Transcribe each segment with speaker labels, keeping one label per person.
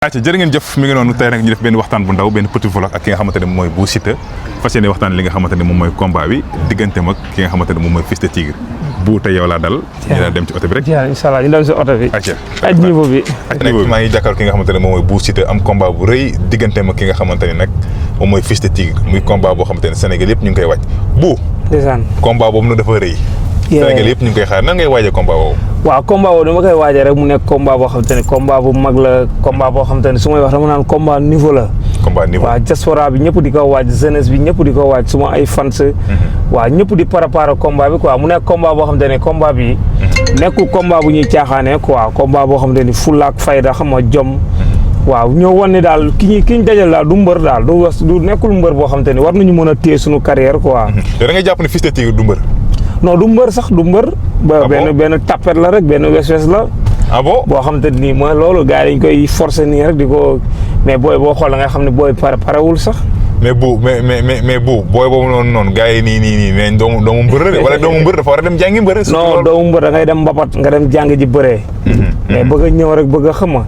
Speaker 1: acca jërë ngeen jëf mi ngi noonu tey nag ñu def benn waxtaan bu ndaw benn petit vlog ak ki nga xamante ne moom mooy Bou Siteu fas yéene waxtaan li nga xamante ne moom mooy combat bi digganteem ak ki nga xamante ne moom mooy Fils de Tigre Bou tey yow laa dal ñu daal dem ci oto bi rek
Speaker 2: inshallah ñu dem si oto bi
Speaker 1: acca
Speaker 2: ak niveau bi
Speaker 1: maa ngi jàkkaar ki nga xamante ne moom mooy Bou Siteu am combat bu rëy digganteem ak ki nga xamante ne nag moom mooy Fils de Tigre muy combat boo xamante ne Sénégal yëpp ñu ngi koy waaj Bou
Speaker 2: ndeysaan
Speaker 1: combat boobu nag dafa rëy Sénégal yëpp ñu ngi koy xaar nan ngay waajee combat boobu
Speaker 2: waaw combat boobu dama koy waajee rek mu nekk combat boo xam te ne combat bu mag la combat boo xam te ne su may wax dama naan combat niveau la
Speaker 1: combat niveau
Speaker 2: waaw diaspora bi ñëpp di ko waaj jeunesse bi ñëpp di ko waaj suma ay fans waaw ñëpp di préparer combat bi quoi mu nekk combat boo xam te ne combat bi nekkul combat bu ñuy caaxaanee quoi combat boo xam te ni fulla ak fayda xam nga jom waaw ñoo wan ne daal ki ñu dajal daal du mbër daal du nekkul mbër boo xam te ni war nañu mën a téye suñu carrière quoi
Speaker 1: yow da ngay jàpp ne Fils de Tigre du mbër
Speaker 2: non du mbër sax du mbër ba benn tapet la rek benn wes la
Speaker 1: ah bon
Speaker 2: boo xam te nii mooy loolu gars yi dañ koy forcer nii rek di ko mais booy boo xool da nga xam ne booy parewul sax
Speaker 1: mais Bou mais Bou booy boobu noonu gars yi nii mais doomu mbër la de wala doomu mbër dafa war a dem jàngi mbër
Speaker 2: non doomu mbër da ngay dem mbapat nga dem jàng ji bëree mais bëgg a ñëw rek bëgg a xama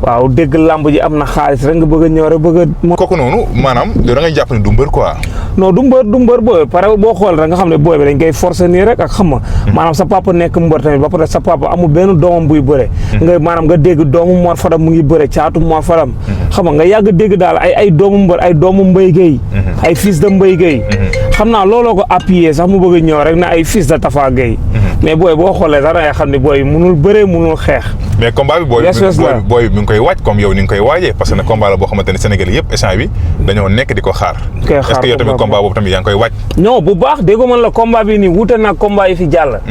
Speaker 2: waaw dégg làmb ji am na xaalis rek nga bëgg a ñëw rek bëgg a
Speaker 1: kooku noonu maanaam da ngay jàpp ne du mbër quoi
Speaker 2: non du mbër booy pare boo xool rek nga xam ne booy bi dañ koy forcer nii rek ak xam nga maanaam sa papa nekk mbër tamit ba pare sa papa amul benn doomam buy bëre nga maanaam nga dégg doomu Mor Fadam mu ngi bëre caatu Mor Fadam xam nga yàgg dégg daal ay doomu mbër ay doomu Mbaye Gueye ay fils de Mbaye Gueye xam naa looloo ko appuyé sax mu bëgg a ñëw rek na ay fils de Tafa Gueye mais booy boo xoolee sax da ngay xam ne booy munul bëree munul xeex
Speaker 1: mais combat bi booy bi mi ngi koy waaj comme yow ni nga koy waajee parce que ne combat la boo xamante ne Sénégal yëpp instant bi dañoo nekk di ko xaar est-ce que yow tamit combat boobu tamit yaa ngi koy waaj
Speaker 2: non bu baax dégg man la combat bi nii wuute na combat yi fi jàll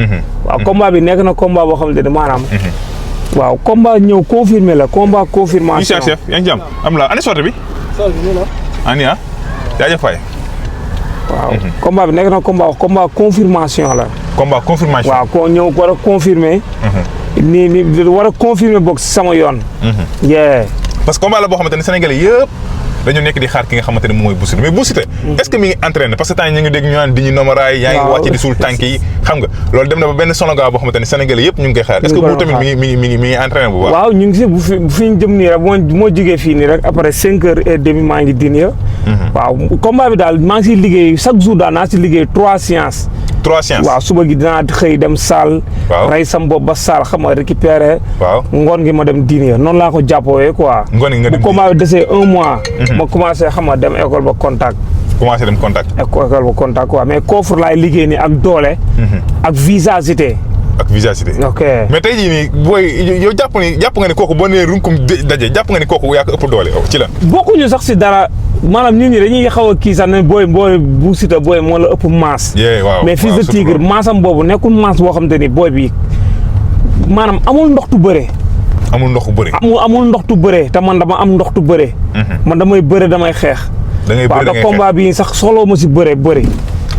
Speaker 2: waaw combat bi nekk na combat boo xamante ne maanaam waaw combat ñëw confirmé la combat confirmation
Speaker 1: chef yaa ngi jàmm am la ani sorte bi ani ah jaajëf Faye
Speaker 2: waaw combat bi nekk na combat confirmation la
Speaker 1: combat confirmation
Speaker 2: waaw ko ñëw war a confirmer ni war a confirmer boog si sama yoon yee
Speaker 1: parce que combat la boo xamante ne Sénégalais yëpp dañu nekk di xaar ki nga xamante ne moom mooy Bou Siteu mais Bou Siteu est-ce que mi ngi entraîné parce que temps yi ñu ngi dégg ñu naan di ñu nomaraay yaa ngi wàcc di suul tànk yi xam nga loolu dem na ba benn slogan boo xamante ne Sénégalais yëpp ñu ngi koy xaar est-ce que Bou tamit mi ngi entraîné bu baax
Speaker 2: waaw ñu ngi si bu fi ñu jëm nii rek moo jógee fii nii rek après 5h30 maa ngi din ya waaw combat bi daal maa ngi siy liggéey chaque jour daal naa si liggéey 3 séances waaw suba gi dinaa xëy dem salle rey sam bopp ba salle xam nga récupérer ngoon gi ma dem dîner noonu laa ko jàppooyee quoi bu combat bi desee 1 mois ma commencé xam nga dem école ba contact école ba contact quoi mais coffre laay liggéey ni ak doole ak visagité
Speaker 1: ok mais tey jii nii booy yow jàpp nga ni kooku boo nee runkum daje jàpp nga ni kooku yaa ko ëpp doole ci la
Speaker 2: bokkuñu sax si dara maanaam nit ñi dañuy xaw a kii sax ne booy Bou Siteu booy moo la ëpp masse mais Fils de Tigre maasam boobu nekkul masse boo xam te ni booy bi maanaam amul ndoxtu bëre amul ndoxtu bëre te man dama am ndoxtu bëre man damay bëre damay xeex waaw te combat bi sax soxloo ma si bëre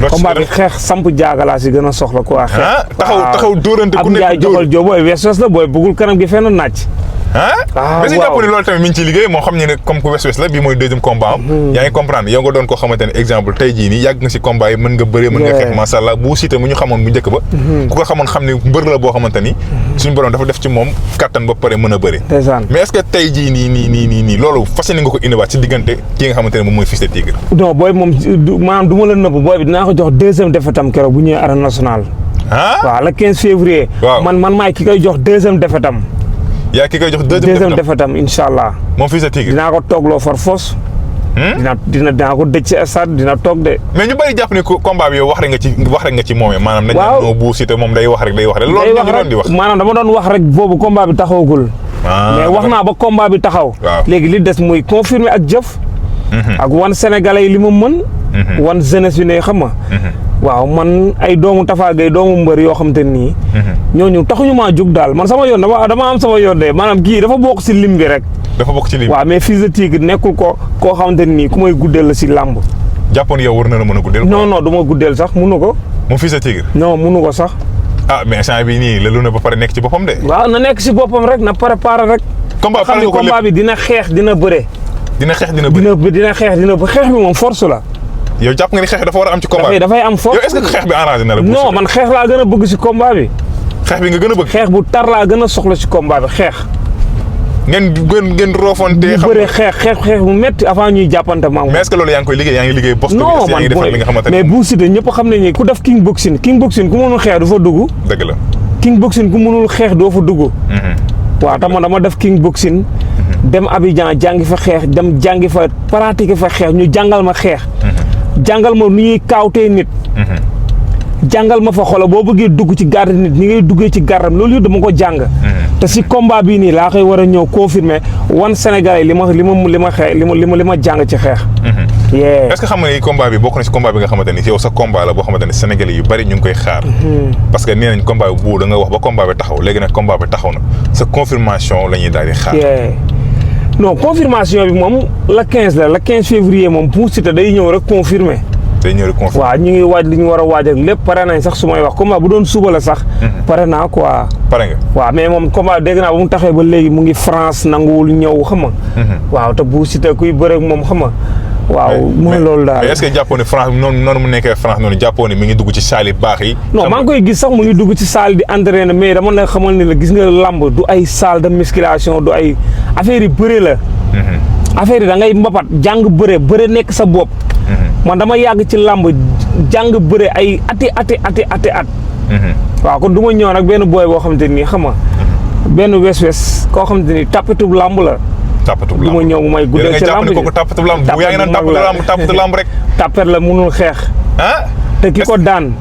Speaker 2: combat bi xeex samp jaagalaa si gën a soxla quoi xeex
Speaker 1: taxaw dóorante ku nekk
Speaker 2: am joxal joo booy wes la booy bëggul kanam gi fenn naaj
Speaker 1: mais si jàpp ne loolu tamit mi ngi ciy liggéey moo xam ne comme ku wes la bii mooy deuxième combat am yaa ngi comprendre yow nga doon koo xamante ne exemple tey jii nii yàgg nga si combat yi mën nga bëree mën nga xeex masha Allah Bou Siteu mu ñu xamoon bu njëkk ba ku ko xamoon xam ne mbër la boo xamante ni suñu borom dafa def ci moom kattan ba pare mën a bëri mais est-ce que tey jii nii loolu fas yéene nga ko indiwaat si diggante ki nga xamante ne moom mooy Fils de Tigre
Speaker 2: non booy moom maanaam du ma la nëbb booy bi dinaa ko jox deuxième défaite am keroog bu ñëwee arène nationale waaw le 15 février man maay ki koy jox deuxième défaite am
Speaker 1: yaa ki koy jox deuxième
Speaker 2: défaite am incha allah
Speaker 1: moom Fils de Tigre
Speaker 2: dinaa ko toogloo far fos dinaa ko dëj ci stade dina toog de
Speaker 1: mais ñu bëri jàpp ni combat bi yow wax rek nga ci moomee maanaam nañ no Bou Siteu moom day wax rek loolu ñu doon di wax
Speaker 2: maanaam dama doon wax rek boobu combat bi taxawagul mais wax naa ba combat bi taxaw léegi li des muy confirmer ak jëf ak wan sénégalais yi li ma mën wan jeunesse bi ne xam nga waaw man ay doomu Tafa Gueye doomu mbër yoo xam te nii ñooñu taxuñu maa jug daal man sama yoon dama am sama yoon de maanaam kii dafa bokk si lim bi rek waaw mais Fils de Tigre nekkul koo xamante nii ku may guddeel la si làmb
Speaker 1: jàppoon yow war na la mën a guddeel
Speaker 2: non du ma guddeel sax munu ko
Speaker 1: moom Fils de Tigre
Speaker 2: non munu ko sax
Speaker 1: mais instant bi nii la lu ne ba pare nekk ci boppam de
Speaker 2: waaw na nekk si boppam rek na préparé rek xam ni combat bi dina xeex dina bëre xeex bi moom force la
Speaker 1: yow jàpp nga ni xeex dafa war a am ci combat bi
Speaker 2: dafay am force
Speaker 1: yow est-ce que xeex bi arrangé na la
Speaker 2: non man xeex laa gën a bëgg si combat bi
Speaker 1: xeex bi nga gën a bëgg
Speaker 2: xeex bu tar laa gën a soxla si combat bi xeex
Speaker 1: ngeen roofante.
Speaker 2: ñu bëre xeex mu métti avant ñuy jàppante maam.
Speaker 1: mais est-ce que loolu yaa ngi koy liggéey yaa ngi liggéey box.
Speaker 2: non
Speaker 1: yaa ngi defal li nga xamante ne
Speaker 2: mais Bou Siteu ñëpp xam nañ ni ku def king boxing ku mënul xeex du fa dugg.
Speaker 1: dëgg la.
Speaker 2: king boxing ku mënul xeex doo fa dugg. waaw tam dama def king boxing. dem Abidjan jàngi fa xeex dem jàngi fa pratiquer fa xeex ñu jàngal ma xeex. jàngal ma nu ñuy kaawtee nit. jàngal ma fa xolo boo bëggee dugg ci garde nit ñi ngay duggee ci gardam loolu yëpp dama ko jàng. te si combat bii nii laa koy war a ñëw confirmer wan Sénégalais li ma jàng ci xeex.
Speaker 1: est-ce que xam nga ni combat bi bokk na si combat bi nga xamante ni yow sa combat la boo xamante ni Sénégalais yu bari ñu ngi koy xaar. parce que nee nañ combat bi bu da nga wax ba combat bi taxaw léegi nag combat bi taxaw na sa confirmation la ñuy daal di xaar.
Speaker 2: non confirmation bi moom la 15 la le 15 février moom Bou Siteu day ñëw rek confirmer.
Speaker 1: day ñëw rek confirmer
Speaker 2: waaw ñu ngi waaj li ñu war a waaj ak lépp pare nañ sax su may wax combat bu doon suba la sax. pare naa quoi.
Speaker 1: pare nga.
Speaker 2: waaw mais moom combat dégg naa ba mu taxee ba léegi mu ngi France nanguwul ñëw xam nga. waaw te Bou Siteu kuy bëre ak moom xam nga. waaw mooy loolu daal
Speaker 1: mais est-ce que jàppoo ne France noonu mu nekkee France noonu jàppoo ne mi ngi dugg ci saal yi baax yi.
Speaker 2: non maa ngi koy gis sax mu ngi dugg ci salle di entraîner mais dama la xamal ni la gis nga lamb du ay salle de musculation du ay affaire yi bëre la. affaire yi da ngay mbapat jàng bëre nekk sa bopp. man dama yàgg ci lamb jàng bëre ay ati at. waaw kon du ma ñëw nag benn booy boo xamante ni xam nga benn wes koo xamante ni tapetub lamb la.
Speaker 1: tapetub lamb
Speaker 2: du ma ñëw mu may guddal ci lamb
Speaker 1: ji ko tapetub lamb bu yaa ngi naan tapetub lamb rek.
Speaker 2: tapet la mënul xeex. te ki ko daan.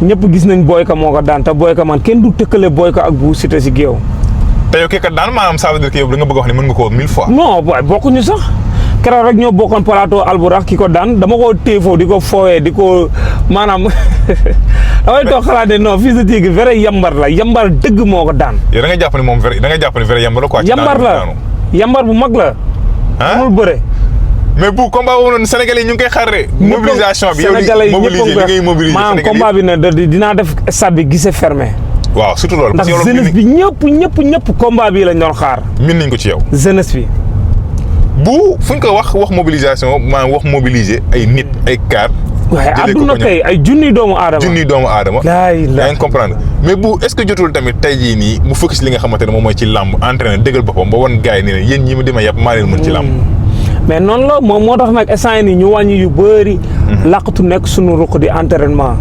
Speaker 2: ñëpp gis nañ Boy Ka moo ko daan te Boy Ka man kenn du tëkkale Boy Ka ak Bou Siteu si géew.
Speaker 1: te yow ki ko daan maanaam ça veut dire que yow da nga bëgg wax ne mën nga ko 1000 fois.
Speaker 2: non waaye bokkuñu sax keroog rek ñoo bokkoon plateau Alburax ki ko daan dama ko téefoo di ko foowee di ko maanaam damay toog xalaat ne non Fils de Tigre vrai yambar la yambar dëgg moo ko daan.
Speaker 1: yow da nga jàpp ne moom vrai da nga jàpp ne vrai yambar la quoi.
Speaker 2: yambar la yambar bu mag la. amul bëre.
Speaker 1: mais bu combat boobu noonu Sénégalais yi ñu ngi koy xaar mobilisation bi yow di mobiliser li ngay mobiliser
Speaker 2: maanaam combat bi ne dinaa def stade bi guichet fermé.
Speaker 1: waaw surtout loolu.
Speaker 2: parce que jeunesse bi ñëpp combat bii lañ doon xaar.
Speaker 1: min nañ ko ci yow.
Speaker 2: jeunesse bi.
Speaker 1: bu fuñ ko wax mobilisation maanaam wax mobiliser ay nit ay car.
Speaker 2: waaye adduna kay ay junniy doomu aadama. yaa
Speaker 1: ngi comprendre mais bu est-ce que jotul tamit tey jii nii mu focus li nga xamante ne moom mooy ci làmb entraîné dëggal boppam ba wan gars yi ne yéen ñi ma dima yàpp maa leen mën ci làmb.
Speaker 2: mais noonu la moom moo tax nag instant nii ñu wàññi yu bëri. laqatu nekk suñu ruq di entraînement.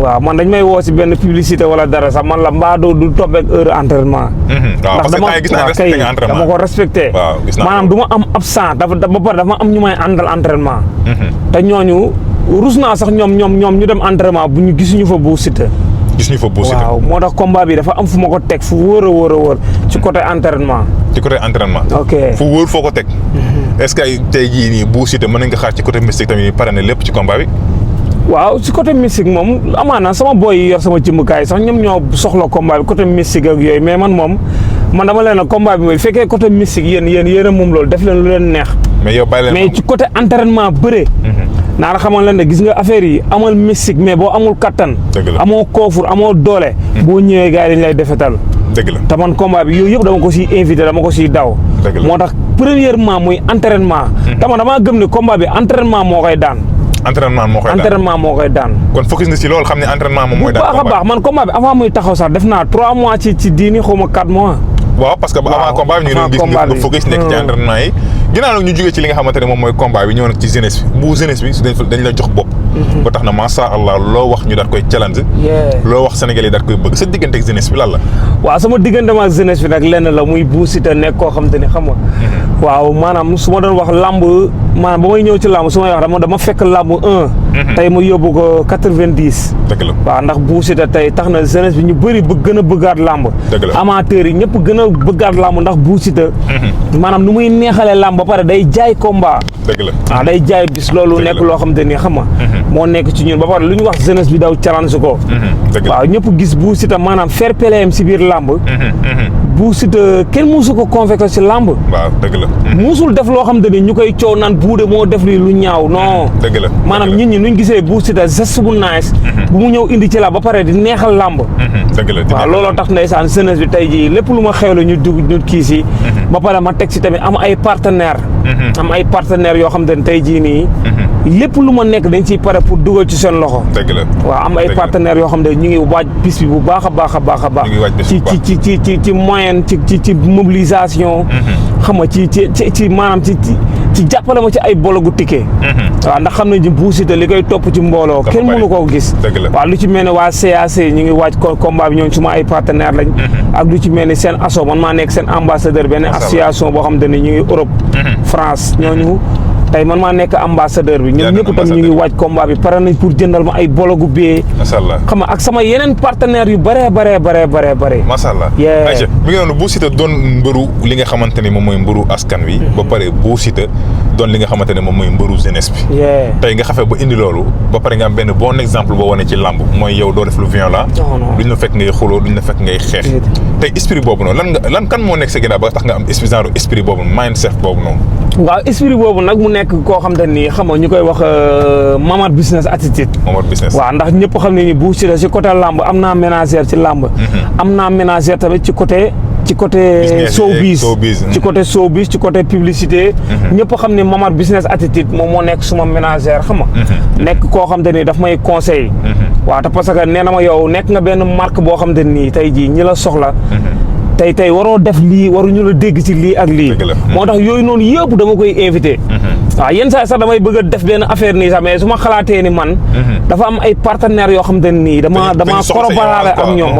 Speaker 2: waaw man dañ may woo si benn publicité wala dara sax man la mbaa du topp ak heure entraînement.
Speaker 1: waaw parce que gis naa respecté nga entraînement
Speaker 2: dama ko respecté.
Speaker 1: waaw gis naa
Speaker 2: maanaam du ma am absent dafa am ñu may àndal entraînement. te ñooñu rus naa sax ñoom ñu dem entraînement bu ñu gisuñu fa Bou Siteu.
Speaker 1: gisuñu fa Bou Siteu
Speaker 2: waaw moo tax combat bi dafa am fu ma ko teg fu wóor a wóor ci côté entraînement.
Speaker 1: ci côté entraînement.
Speaker 2: ok
Speaker 1: fu wóor foo ko teg. est-ce que tey jii nii Bou Siteu mën nañ ko xaar ci côté mystique tamit pare na lépp ci combat bi.
Speaker 2: waaw ci côté mystique moom amaana sama boy yi yor sama jëmmukaay sax ñoom ñoo soxla combat bi côté mystique ak yooyu mais man dama leen a combat bi mooy fekkee côté mystique yéen a moom loolu def leen lu leen neex.
Speaker 1: mais yow bàyyi leen
Speaker 2: mais ci côté entraînement bëre. naa la xamal leen ne gis nga affaire yi amal mystique mais boo amul kattan. amoo koofur amoo doole. boo ñëwee gars yi dañ lay defetal.
Speaker 1: dëgg la
Speaker 2: te man combat bi yooyu yëpp dama ko siy invité dama ko siy daw. moo tax premièrement muy entraînement. damaa gëm ne combat bi entraînement moo koy daan.
Speaker 1: entraînement moo koy daan. kon focus nga si loolu xam ne entraînement moom mooy daan.
Speaker 2: bu baax a baax man combat bi avant muy taxaw sax def naa 3 mois ci diini xaw ma 4 mois.
Speaker 1: waaw parce que avant combat bi ñu ngi gis nga focus nekk ci entraînement yi. ginnaaw nag ñu jógee ci li nga xamante ne moom mooy combat bi ñëw nag ci jeunesse bi bu jeunesse bi dañ la jox bopp. ba tax na macha allah loo wax ñu daal koy challenge. loo wax Sénégal yi daal koy bëgg sa diggante ak jeunesse bi lan la. waaw
Speaker 2: sama diggante ak jeunesse bi nag lenn la muy Bou Siteu nekk koo xam te ne xam nga. waaw maanaam su ma doon wax lamb maanaam ba may ñëw ci lamb su may wax dama fekk lamb 1. tey ma yóbbu ko 90.
Speaker 1: dëgg la
Speaker 2: waaw ndax Bou Siteu tey tax na jeunesse bi ñu bëri gën a bëggaat lamb.
Speaker 1: dëgg la
Speaker 2: amateurs yi ñëpp gën a bëggaat lamb ndax Bou Siteu. maanaam nu muy neexalee lamb ba pare day jaay combat.
Speaker 1: dëgg la
Speaker 2: waaw day jaay bis loolu nekk loo xam te ni xam nga. moo nekk ci ñun ba pare lu ñu wax jeunesse bi daw challenge ko. waaw ñëpp gis Bou Siteu maanaam fair play si biir lamb. Bou Siteu kenn musu ko convaincre si lamb.
Speaker 1: waaw dëgg la.
Speaker 2: musul def loo xam te ni ñu koy coow naan buude moo def lii lu ñaaw non.
Speaker 1: dëgg la
Speaker 2: maanaam nit ñi nuñ gisee Bou Siteu geste bu nice. bu mu ñëw indi ci la ba pare di neexal lamb.
Speaker 1: dëgg la
Speaker 2: waaw looloo tax ndeysaan jeunesse bi tey jii lépp lu ma xewle ñu dugg ñu kii si. ba pare ma teg si tamit am ay partenaires. am ay partenaires yoo xam te ne tey jii nii lépp lu ma nekk dañ ciy pare pour dugal ci seen loxo.
Speaker 1: dëgg la
Speaker 2: waaw am ay partenaires yoo xam ne ñu ngi waaj bis bi bu baax a baax a baax a baax.
Speaker 1: ñu ngi waaj bis bu baax
Speaker 2: ci moyen ci mobilisation. xam nga ci maanaam ci jàppale ma ci ay bologu ticket. waaw ndax xam nañu Bou Siteu li koy topp ci mbooloo. kenn mënu koo gis.
Speaker 1: dëgg la
Speaker 2: waaw lu ci mel ne waa CAC ñu ngi waaj combat bi ñoom suma ay partenaires lañ. ak lu ci mel ni seen asso man maa nekk seen ambassadeur benn association boo xam te ne ñu ngi Europe. France ñooñu. tey man maa nekk ambassadeur bi ñoom ñëpp tam ñu ngi waaj combat bi pare nañ pour jëndal ma ay bologu bee.
Speaker 1: macha allah
Speaker 2: xam nga ak sama yeneen partenaires yu bëree.
Speaker 1: macha allah. ayca mi ngi noonu Bou Siteu doon mbëru li nga xamante ni moom mooy mbëru askan wi. ba pare Bou Siteu doon li nga xamante ne moom mooy mbëru jeunesse bi. tey nga xafe ba indi loolu ba pare nga am benn bon exemple boo wane ci làmb mooy yow doo def lu violent. duñ la fekk ngay xuloo duñ la fekk ngay xeex. tey esprit boobu noonu lan kan moo nekk sa ginnaaw ba tax nga am esprit boobu mindset boobu noonu.
Speaker 2: waaw esprit boobu nag mu nekk koo xam te ni xam nga ñu koy wax Mamad business attitude.
Speaker 1: Mamad business
Speaker 2: waaw ndax ñëpp xam ne ni Bou Siteu ci côté làmb am naa ménagère ci làmb. am naa ménagère tamit ci côté showbiz ci côté showbiz ci côté publicité. ñëpp xam ne Mamad business attitude moom moo nekk suma ménagère xam nga. nekk koo xam te ni daf may conseil. waaw te parce que nee na ma yow nekk nga benn marque boo xam te ni tey jii ñi la soxla. tey waroo def lii waruñu la dégg ci lii ak lii. moo tax yooyu noonu yëpp dama koy invité. waaw yenn saa sax damay bëgg a def benn affaire nii sax mais su ma xalaatee ni man. dafa am ay partenaires yoo xam te nii dama corroboré ak ñoom.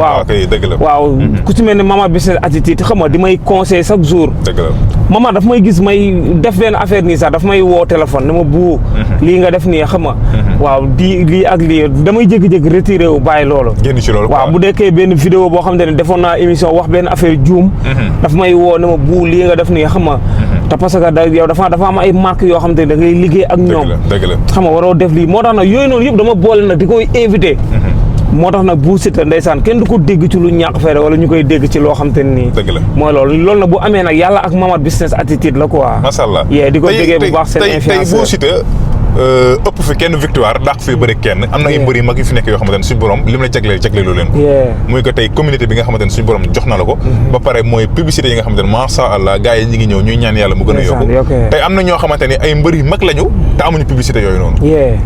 Speaker 2: waaw ku ci mel ni Mamad business attitude xam nga di may conseil chaque jour. Mamad daf may gis may def benn affaire nii sax daf may woo téléphone ne ma Bou lii nga def nii xam nga. waaw lii ak lii damay jékki-jékki retiré wu bàyyi loolu.
Speaker 1: génn ci loolu
Speaker 2: waaw bu dekkee benn vidéo boo xam te ne defoon naa émission wax benn affaire juum. daf may woo ne ma Bou lii nga def nii xam nga. te parce que yow dafa am ay marques yoo xam te ne da ngay liggéey ak ñoom.
Speaker 1: dëgg la
Speaker 2: xam nga waroo def lii moo tax nag yooyu noonu yëpp dama boole nag di koy invité. moo tax nag Bou Siteu ndeysaan kenn du ko dégg ci lu ñàkk fayda wala ñu koy dégg ci loo xam te ne nii.
Speaker 1: dëgg la mooy
Speaker 2: loolu nag bu amee nag yàlla ak Mamad business attitude la quoi.
Speaker 1: macha allah
Speaker 2: di ko déggee bu baax seen influenceur
Speaker 1: tey Bou Siteu ëpp fi kenn victoire dàq fi bëri kenn am na ay mbër yu mag yu fi nekk yoo xamante ne suñu borom li mu la jagleelu leen ko muy que tey communauté bi nga xamante ne suñu borom jox na la ko ba pare mooy publicité yi nga xamante ne masha Allah gars yi ñi ngi ñëw ñuy ñaan yàlla mu gën a yokku tey am na ñoo xamante ne ay mbër yu mag lañu te amuñu publicité yooyu noonu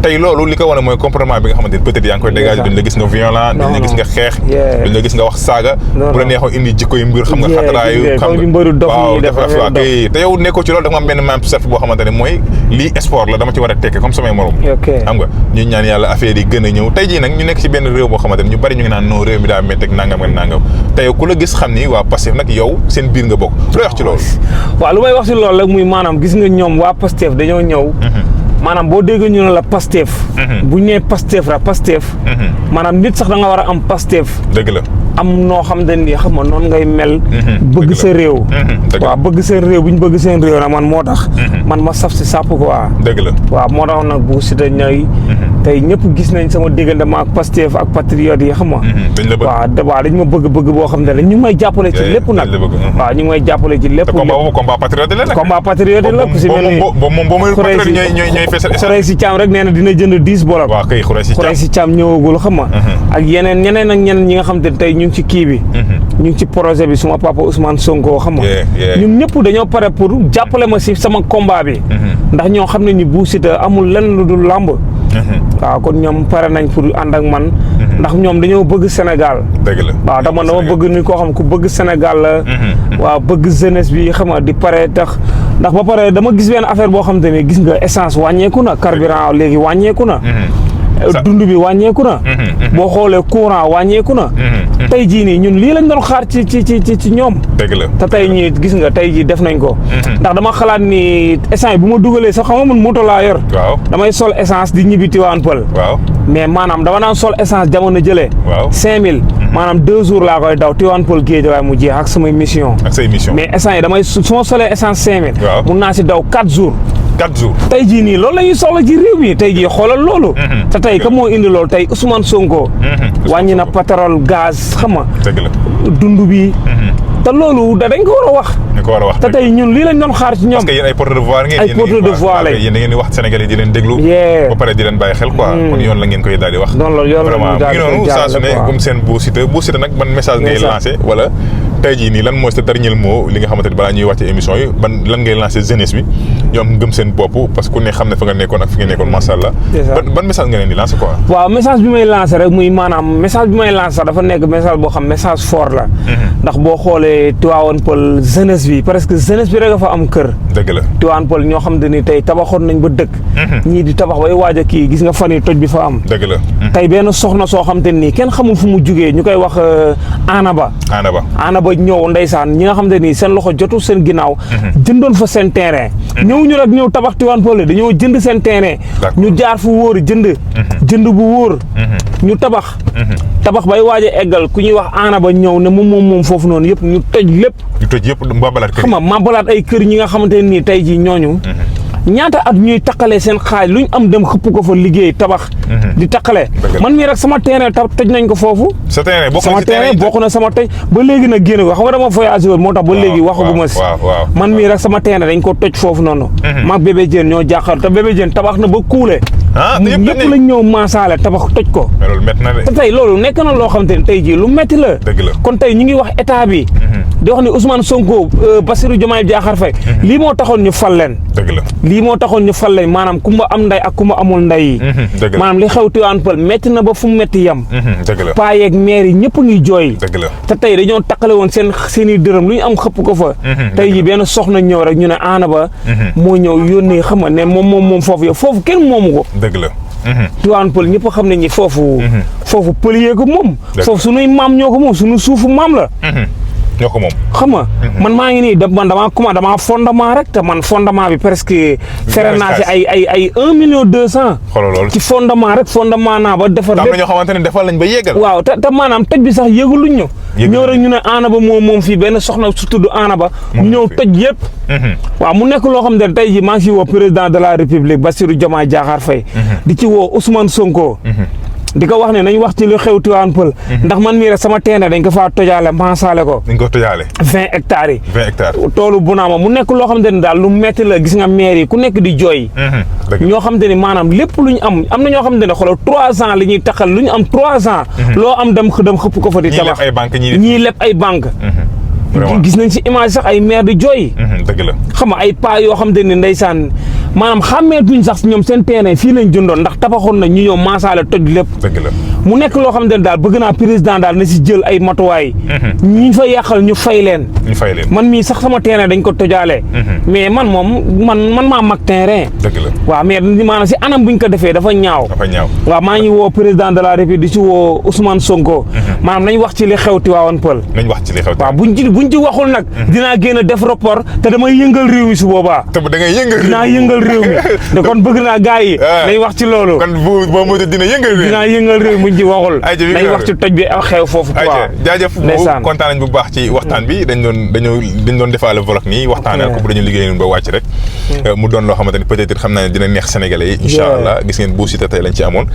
Speaker 1: tey loolu li ko wane mooy comportement bi nga xamante ne peut-être yaa ngi koy dégager duñ la gis nga violent duñ la gis nga xeex duñ la gis nga wax saaga bu la neexoo indi jikko yu mbir xam nga xataraayu xam nga waaw waaw te yow nekkoo ci loolu dafa am benn mindset boo xamante ne mooy lii sport la dama ci war a tekki comme samay morom xam nga ñu ñaan yàlla affaire yi gën a ñëw tey jii nag ñu nekk ci benn réew boo xamante ne ñu bari ñu ngi naan non réew mi daa métti ak nangam ak nangam tey ku la gis xam ni waa Pastef nag yow seen biir nga bokk looy wax ci loolu
Speaker 2: waaw lu may wax ci loolu rek muy maanaam gis nga ñoom waa Pastef dañoo ñëw maanaam boo déggee ñu ne la Pastef bu ñu nee Pastef la Pastef maanaam nit sax da nga war a am Pastef
Speaker 1: dëgg la
Speaker 2: am noo xam ne nii xam nga noonu ngay mel bëgg sa réew waaw bëgg seen réew bu ñu bëgg seen réew nag man moo tax man ma saf si sàpp quoi
Speaker 1: dëgg la
Speaker 2: waaw moo tax nag Bou Siteu ñooy tey ñëpp gis nañ sama diggante ma ak Pastef ak patriote yi xam nga waaw dañ ma bëgg boo xam ne la ñu ngi may jàppale ci lépp nag waaw ñu ngi may jàppale ci lépp
Speaker 1: combat patriote la
Speaker 2: combat patriote la ku si mel ni Khoureychi Thiam rek nee na dina jënd 10 bolok
Speaker 1: waaw kay
Speaker 2: Khoureychi Thiam ñëwagul xam nga ak ñeneen ak ñeneen ñi nga xam te tey ñu ngi ci kii bi ñu ngi ci projet bi suma papa Ousmane Sonko xam nga ñun ñëpp dañoo pare pour jàppale ma si sama combat bi ndax ñoo xam ne ni Bou Siteu amul lenn lu dul làmb waaw kon ñoom pare nañ pour ànd ak man ndax ñoom dañoo bëgg Sénégal
Speaker 1: dëgg la
Speaker 2: waaw dama bëgg ni koo xam ku bëgg Sénégal la waaw bëgg jeunesse bi xam nga di pare tax ndax ba pare dama gis benn affaire boo xam te ne gis nga essence wàññeeku na carburant léegi wàññeeku na dund bi wàññeeku na boo xoolee courant wàññeeku na tey jii nii ñun lii lañ doon xaar ci ñoom
Speaker 1: dëgg la
Speaker 2: te tey ñii gis nga tey jii def nañ ko ndax dama xalaat ni essence bu ma dugalee sax xam nga man moto laa yor damay sol essence di ñibbi Tivaouane Peulh mais maanaam dama daan sol essence jamono jëlee 5000 maanaam 2 jours laa koy daw Tivaouane Peulh Guédiawaye mu jeex ak samay mission mais essence yi damay su ma solee essence 5000 mun naa si daw 4 jours tey jii nii loolu la ñuy soxla ci réew mi tey jii xoolal loolu te tey ka moo indi loolu tey Ousmane Sonko wàññi na pétrole gaz xam nga dund bi te loolu dañ ko war a wax te tey ñun lii lañ doon xaar ci ñoom
Speaker 1: parce que yéen ay porte de voix ngeen
Speaker 2: ay porte de voix lañ
Speaker 1: yéen da ngeen di wax Sénégal yi di leen déglu ba pare di leen bàyyi xel quoi kon yoon la ngeen koy daal di wax
Speaker 2: vraiment
Speaker 1: mi ngi noonu saa su ne comme seen Bou Siteu nag ban message ngay lancé wala tey jii nii lan mooy sa dernier mot li nga xamante ni balaa ñuy wàcce émission yi lan ngay lancer jeunesse bi ñoom gëm seen bopp parce que ku ne xam ne fa nga nekkoon ak fi nga nekkoon macha allah. ban message nga leen di lancer quoi.
Speaker 2: waaw message bi may lancer rek muy maanaam message bi may lancer dafa nekk message boo xam message fort la. ndax boo xoolee Tivaouane Peulh jeunesse bi parce que jeunesse bi rek a fa am kër.
Speaker 1: dëgg la
Speaker 2: Tivaouane Peulh ñoo xam te ni tey tabaxoon nañ ba dëkk. ñii di tabax bay waaj a kii gis nga fan yi toj bi fa am.
Speaker 1: dëgg la.
Speaker 2: tey benn soxna soo xam te ni kenn xamul fu mu jugee ñu koy wax Anaba. Anaba ñëw ndeysaan ñi nga xam te ni seen loxo jotul seen ginnaaw. jëndoon fa seen terrain. ñëw rek ñëw tabax Tivaouane Peulh dañoo jënd seen terrain. ñu jaar fu wóor jënd bu wóor. ñu tabax bay waaj a eggal ku ñuy wax Anaba ñëw ne moom foofu noonu yëpp ñu toj lépp.
Speaker 1: ñu toj yëpp mbabalaat kër
Speaker 2: xam nga mbabalaat ay kër ñi nga xamante ne nii tey jii ñooñu. ñaata at ñuy taqalee seen xaaj luñ am dem xëpp ko fa liggéey tabax. di taqale man mii rek sama terrain toj nañ ko foofu.
Speaker 1: sa terrain
Speaker 2: bokk na sama toj ba léegi nag génn ko xam nga dama voyagé woon moo tax ba léegi waxaguma si. man mii rek sama terrain dañ ko toj foofu noonu. maag bébé Diène ñoo jàkkaar te bébé Diène tabax na ba kuule. ñëpp lañ ñëw maasaale tabax toj ko.
Speaker 1: mais loolu métti na de.
Speaker 2: te tey loolu nekk na loo xam te ne tey jii lu métti la.
Speaker 1: dëgg la
Speaker 2: kon tey ñu ngi wax état bi. di wax ni Ousmane Sonko Bassirou Diomaye Diakhar Faye. lii moo taxoon ñu fal leen.
Speaker 1: dëgg la
Speaker 2: lii moo taxoon ñu fal leen maanaam kumba am nday ak kumba amul nday yi.
Speaker 1: dëgg la
Speaker 2: maanaam li xew Tivaouane Peulh métti na ba fu mu métti yem.
Speaker 1: dëgg la
Speaker 2: paa yeeg maire yi ñëpp ngi jooy.
Speaker 1: dëgg la
Speaker 2: te tey dañoo taqale woon seen i dërëm lu ñu am xëpp ko fa. tey jii benn soxna ñëw rek ñu ne Anaba. moo ñëw yónnee xam nga ne moom foofu yow foofu kenn moomu ko.
Speaker 1: dëgg la.
Speaker 2: Tivaouane Peulh ñëpp xam nañ ni foofu. foofu pël yee ko moom. foofu sunuy maam ñoo ko moom sunu suufu maam la.
Speaker 1: ñoo ko moom.
Speaker 2: xam nga man maa ngi nii damaa fondement rek te man fondement bi presque. fere naa si ay 1,200,000.
Speaker 1: xoolal loolu
Speaker 2: ci fondement rek fondement naa ba defar.
Speaker 1: lépp am na ñoo xamante ne defal nañ ba yeggal.
Speaker 2: waaw te maanaam toj bi sax yëguluñ ñu. ñëw rek ñu ne Anaba moom fii benn soxna su tudd Anaba. ñëw toj yëpp. waaw mu nekk loo xam ne tey jii maa ngi si woo président de la république Bassirou Diomaye Diakhar Faye. di ci woo Ousmane Sonko. di ko wax ne nañ wax ci lu xew Tivaouane Peulh. ndax man mii rek sama terrain dañ ko faa tojaale maasaale ko.
Speaker 1: dañ ko tojaale.
Speaker 2: 20 hectares yi.
Speaker 1: 20 hectares.
Speaker 2: toolu Bunaama mu nekk loo xamante ne daal lu metti la gis nga maire yi ku nekk di jooy. ñoo xamante ni maanaam lépp lu ñu am na ñoo xamante ne xoolal 3 ans li ñuy taxal lu ñu am 3 ans. loo am dem xëpp ko fa di tabax. ñii leb ay banque gis nañ si image sax ay maire di jooy.
Speaker 1: dëgg la
Speaker 2: xam nga ay paa yoo xamante ne ndeysaan maanaam xàmmeetuñ sax ñoom seen terrain fii lañ jëndoon ndax tabaxoon na ñu ñëw maasaale toj lépp.
Speaker 1: dëgg la
Speaker 2: mu nekk loo xamante ne daal bëgg naa président daal na si jël ay matuwaay. ñi fa yàqal ñu fay leen. man mii sax sama terrain dañ ko tojaale. mais man maa mag terrain.
Speaker 1: dëgg la
Speaker 2: waaw mais maanaam si anam buñ ko defee dafa ñaaw. waaw maa ngi woo président de la république di si woo Ousmane Sonko. maanaam nañ wax ci li xew Tivaouane Peulh. waaw buñ ci waxul nag. dinaa génn def rapport te damay yëngal réew mi su boobaa.
Speaker 1: te da ngay yëngal
Speaker 2: dinaa yëngal réew mi te kon bëgg naa gars yi. nañ wax ci loolu.
Speaker 1: kon boo moytu dina yëngal réew mi.
Speaker 2: dinaa yëngal réew mi buñ ci waxul. nañ wax ci toj bi ak xew foofu.
Speaker 1: waaw jaajëf kontaan nañ bu baax ci waxtaan bi dañ doon defaale vlog nii waxtaanee ko bu dañu liggéeyoon ba wàcc rek. mu doon loo xamante ni peut-être xam naa ne dina neex sénégalais yi. incha allah gis ngeen Bou Siteu tey lañ ci amoon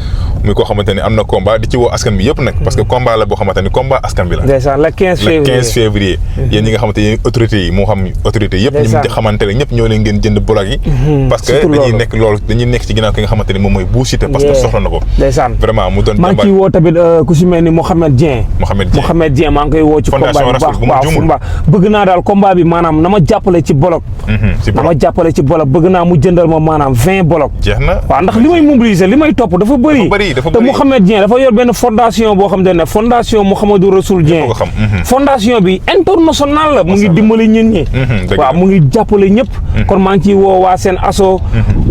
Speaker 1: muy koo xamante ni am na combat di ci woo askan bi yëpp nag parce que combat la boo xamante ni combat askan bi la.
Speaker 2: le 15
Speaker 1: février yéen ñi nga xamante ni autorités yi moo xam autorités yëpp ñu xamante ne ñëpp ñoo leen ngeen jënd bolog yi parce que dañuy nekk ci ginnaaw ki nga xamante ni moom mooy Bou Siteu parce que soxla na ko vraiment mu doon
Speaker 2: maa ngi ciy woo tamit ku si mel ni Mouhamed Dieng maa ngi koy woo ci combat bi baax bëgg naa daal combat bi maanaam na ma jàppale ci bolog bëgg naa mu jëndal ma maanaam 20 bolog
Speaker 1: jeex na
Speaker 2: waaw ndax li may mobiliser li may topp dafa bëri te Mouhamed Dieng dafa yor benn fondation boo xam ne fondation Mouhamadou Rassoul Dieng fondation bi international la mu ngi dimbali ñun ñi waaw mu ngi jàppale ñëpp kon maa ngi ciy woo waa seen asso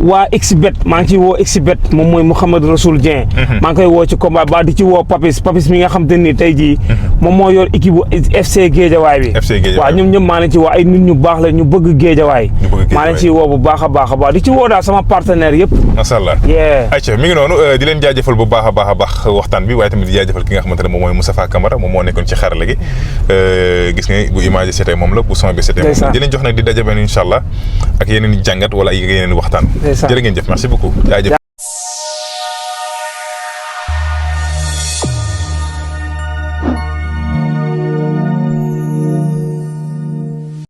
Speaker 2: waa Xbet maa ngi ciy woo Xbet moom mooy Mouhamadou Rassoul Dieng maa ngi koy woo ci combat ba di ci woo Papis mi nga xam te ni tey jii moom moo yor équipe bu FC Guédiawaye bi waaw ñoom ñëpp maa leen ci woo ay nit ñu baax la ñu bëgg Guédiawaye maa leen ciy woo bu baax a baax di ci woo daal sama partenaire yëpp
Speaker 1: masha Allah ayca mi ngi noonu di leen jaajëfal bu baax a baax waxtaan bi waaye tamit di jaajëfal ki nga xamante ne moom mooy Moustapha Camara moom moo nekkoon ci xarala gi gis nga bu image c'était moom la bu son bi c'était moom la di leen jox nag di daje benn incha allah ak yeneen i jàngat wala ay yeneen i waxtaan jërë ngeen jëf merci beaucoup jaajëf